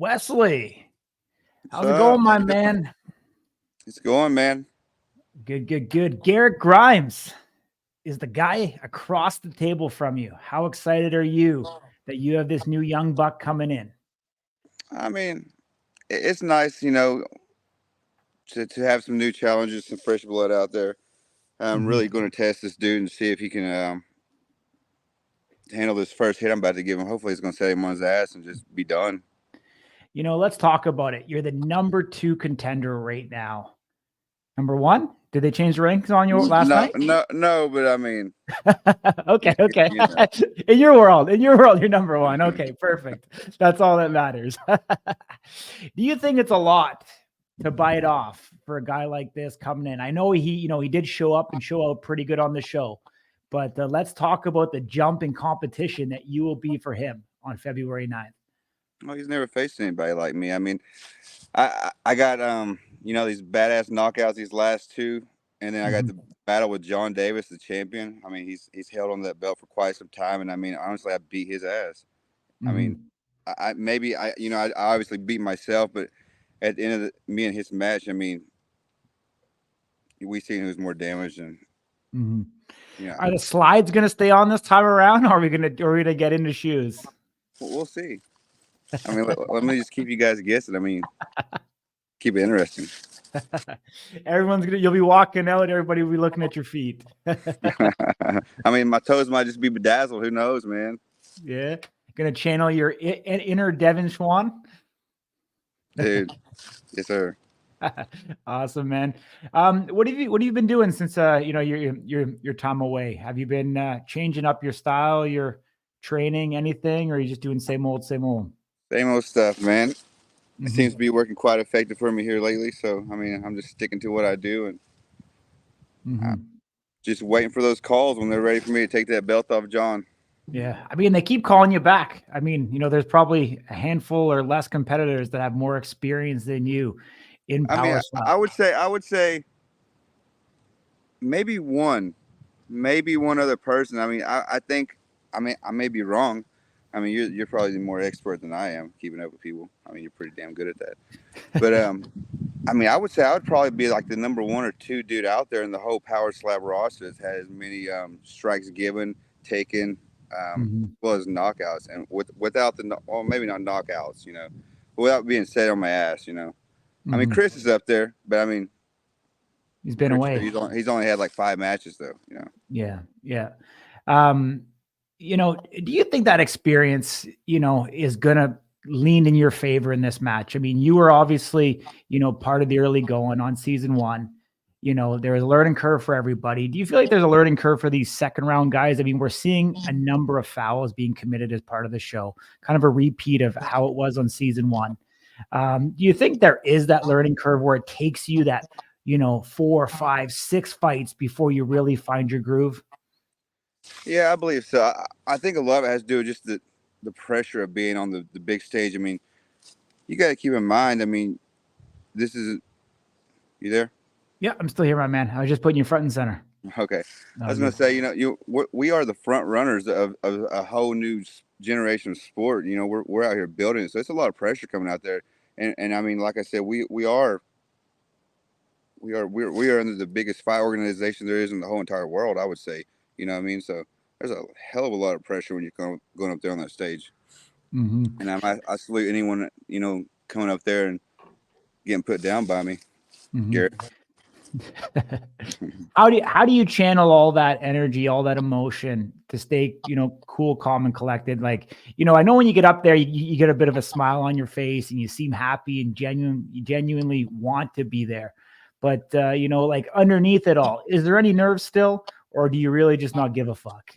Wesley, What's how's it up? going, my man? It's going, man. Good. Garrick Grimes is the guy across the table from you. How excited are you that you have this new young buck coming in? I mean, it's nice, to have some new challenges, some fresh blood out there. I'm Mhm. really going to test this dude and see if he can handle this first hit I'm about to give him. Hopefully, he's going to set him on his ass and just be done. Let's talk about it. You're the number 2 contender right now. Number 1? Did they change the rankings on you last No, night? no, no, but I mean, Okay. you know, In your world, you're number 1. Okay, perfect. That's all that matters. Do you think it's a lot to bite off for a guy like this coming in? I know he did show up and show out pretty good on the show, but let's talk about the jump in competition that you will be for him on February 9th. well, he's never faced anybody like me. I mean, I got these badass knockouts these last two, and then I got Mhm. the battle with John Davis, the champion. I mean, he's held on that belt for quite some time, and I mean, honestly, I beat his ass. I mean, Mhm. I obviously beat myself, but at the end of me and his match, I mean, we seen who's more damaged, and Mhm. you know, Are the slides going to stay on this time around, or are we going to get into shoes? we'll see. I mean, let me just keep you guys guessing. I mean, keep it interesting. You'll be walking out, everybody will be looking at your feet. I mean, my toes might just be bedazzled. Who knows, man? Yeah. Gonna channel your inner Devin Schwan. Dude, yes, sir. Awesome, man. What have you been doing since your time away? Have you been changing up your style, your training, anything, or are you just doing same old, same old? Same old stuff, man. It seems to Hmm. be working quite effective for me here lately. So, I mean, I'm just sticking to what I do and uh, Hmm. just waiting for those calls when they're ready for me to take that belt off John. Yeah, I mean, they keep calling you back. I mean, there's probably a handful or less competitors that have more experience than you in I mean, power slap. I would say maybe maybe one other person. I mean, I think, I mean, I may be wrong. I mean, you're probably more expert than I am keeping up with people. I mean, you're pretty damn good at that. But I mean, I would say I would probably be like the number one or two dude out there in the whole power slap roster that's had as many strikes given, taken, Hmm. as well as knockouts, and without well, maybe not knockouts, without being set on my ass. I mean, Hmm. Chris is up there, but I mean, He's been pretty sure away. he's only had like 5 matches though. Yeah. Um, do you think that experience, is gonna lean in your favor in this match? I mean, you were obviously, part of the early going on season one. There was a learning curve for everybody. Do you feel like there's a learning curve for these second round guys? I mean, we're seeing a number of fouls being committed as part of the show, kind of a repeat of how it was on season one. Do you think there is that learning curve where it takes you that, 4, 5, 6 fights before you really find your groove? Yeah, I believe so. I think a lot of it has to do with just the pressure of being on the big stage. I mean, you got to keep in mind. I mean, this is you there? Yeah, I'm still here, my man. I was just putting you front and center. Okay, I Oh, was gonna good. say, we are the front runners of a whole new generation of sport. We're out here building it, so it's a lot of pressure coming out there. And I mean, like I said, we are under the biggest fight organization there is in the whole entire world. I would say, what I mean. So there's a hell of a lot of pressure when you're going up there on that stage. Hmm. And I salute anyone coming up there and getting put down by me, Hmm. Garrett. How do you channel all that energy, all that emotion to stay, cool, calm, and collected? Like, I know when you get up there, you get a bit of a smile on your face and you seem happy and you genuinely want to be there. But like underneath it all, is there any nerves still, or do you really just not give a fuck?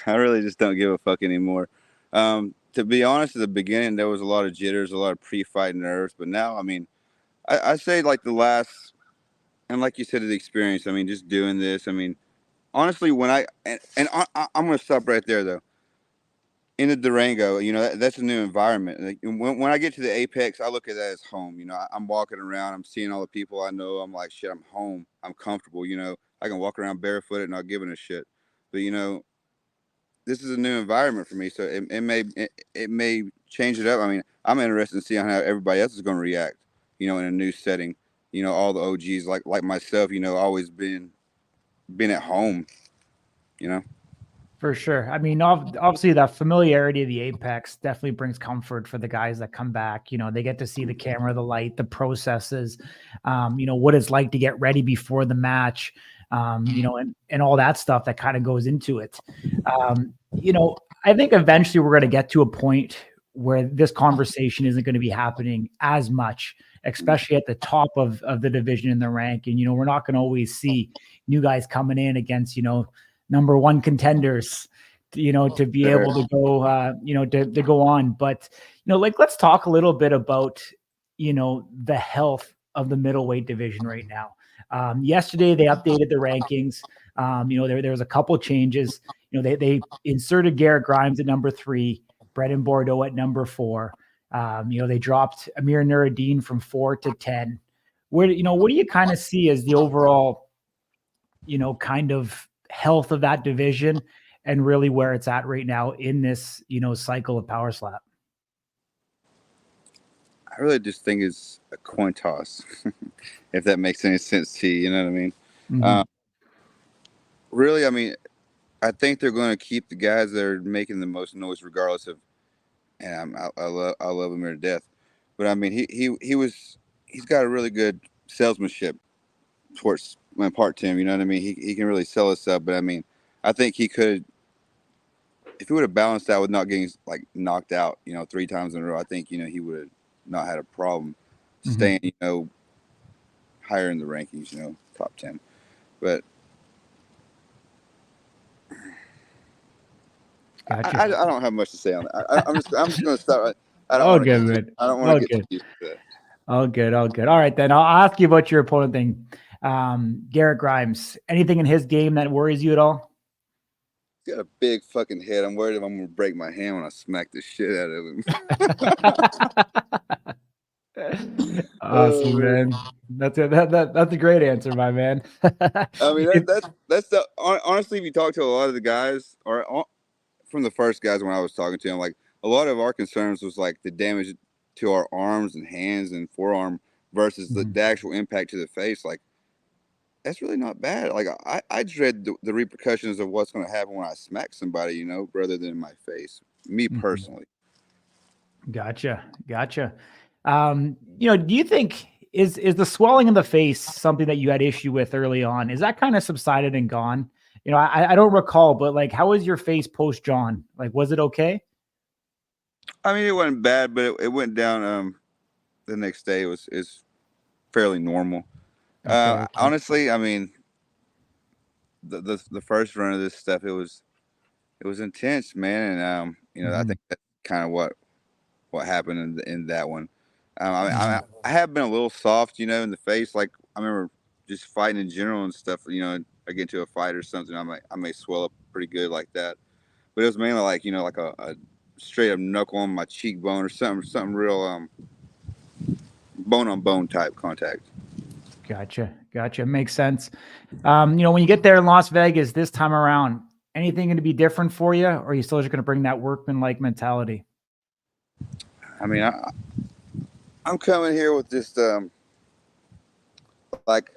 I really just don't give a fuck anymore. To be honest, at the beginning there was a lot of jitters, a lot of pre-fight nerves, but now, I mean, I say like the last, and like you said, the experience. I mean, just doing this. I mean, honestly, when I'm gonna stop right there though. In the Durango, that's a new environment. Like, when I get to the Apex, I look at that as home. I'm walking around, I'm seeing all the people I know. I'm like, shit, I'm home. I'm comfortable. I can walk around barefooted, not giving a shit. But this is a new environment for me, so it may change it up. I mean, I'm interested in seeing how everybody else is going to react, in a new setting. All the OGs like myself, always been at home, you know. For sure. I mean, obviously that familiarity of the Apex definitely brings comfort for the guys that come back. They get to see the camera, the light, the processes, what it's like to get ready before the match, and all that stuff that kind of goes into it. I think eventually we're going to get to a point where this conversation isn't going to be happening as much, especially at the top of the division in the rank. And, we're not going to always see new guys coming in against, number one contenders, to be able to go, to go on. But, let's talk a little bit about, the health of the middleweight division right now. Yesterday they updated the rankings. There was a couple changes. They inserted Garrick Grimes at number 3, Brendan Bordeaux at number 4. They dropped Amir Nuruddin from 4 to 10. What do you kind of see as the overall, kind of health of that division and really where it's at right now in this, cycle of Power Slap? I really just think it's a coin toss, if that makes any sense to you. You know what I mean? Mm-hmm. Really, I mean, I think they're going to keep the guys that are making the most noise, regardless of. And I love him to death, but I mean, he's got a really good salesmanship towards my part to him. You know what I mean? He can really sell us up, but I mean, I think he could, if he would have balanced out with not getting like knocked out, 3 times in a row. I think he would have not had a problem staying, higher in the rankings, top 10. But gotcha. I don't have much to say on that. I'm just going to start. I don't want to. I don't want to get too deep into that. All good. All right, then I'll ask you about your opponent thing. Garrick Grimes. Anything in his game that worries you at all? He's got a big fucking head. I'm worried if I'm going to break my hand when I smack the shit out of him. Awesome, man. That's a great answer, my man. I mean, that's the honestly, if you talk to a lot of the guys, or from the first guys when I was talking to them, like a lot of our concerns was like the damage to our arms and hands and forearm versus the actual impact to the face. Like, that's really not bad. Like, I dread the repercussions of what's going to happen when I smack somebody, rather than my face. Me personally. Gotcha. Do you think is the swelling in the face something that you had issue with early on? Is that kind of subsided and gone? I don't recall, but like, how was your face post John? Like, was it okay? I mean, it wasn't bad, but it went down. The next day is fairly normal. Okay. Honestly, I mean, the first run of this stuff, it was intense, man, and I think that's kind of what happened in that one. I have been a little soft, in the face. Like, I remember just fighting in general and stuff. I get into a fight or something, I may swell up pretty good like that. But it was mainly like like a straight up knuckle on my cheekbone or something real bone on bone type contact. Gotcha. Makes sense. When you get there in Las Vegas this time around, anything going to be different for you, or are you still just going to bring that workman-like mentality? I mean, I'm coming here with just like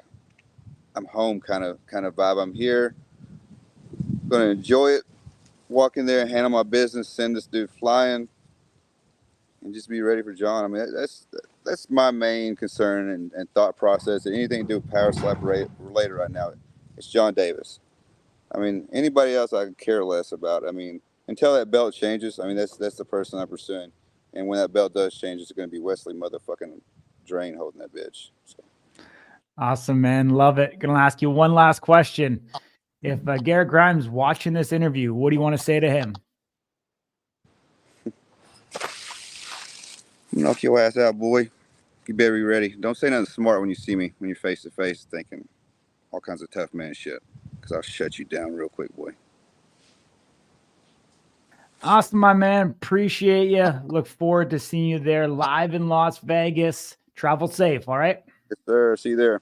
I'm home kind of vibe. I'm here, gonna enjoy it, walk in there, handle my business, send this dude flying, and just be ready for John. I mean, that's my main concern and thought process. And anything to do with Power Slap related right now, it's John Davis. I mean, anybody else I could care less about. I mean, until that belt changes, I mean, that's the person I'm pursuing. And when that belt does change, it's going to be Wesley motherfucking Drain holding that bitch. So. Awesome, man. Love it. Going to ask you one last question. If Garrick Grimes watching this interview, what do you want to say to him? Knock your ass out, boy. You better be ready. Don't say nothing smart when you see me, when you're face to face thinking all kinds of tough man shit, because I'll shut you down real quick, boy. Awesome, my man. Appreciate you. Look forward to seeing you there live in Las Vegas. Travel safe, all right? Yes, sir. See you there.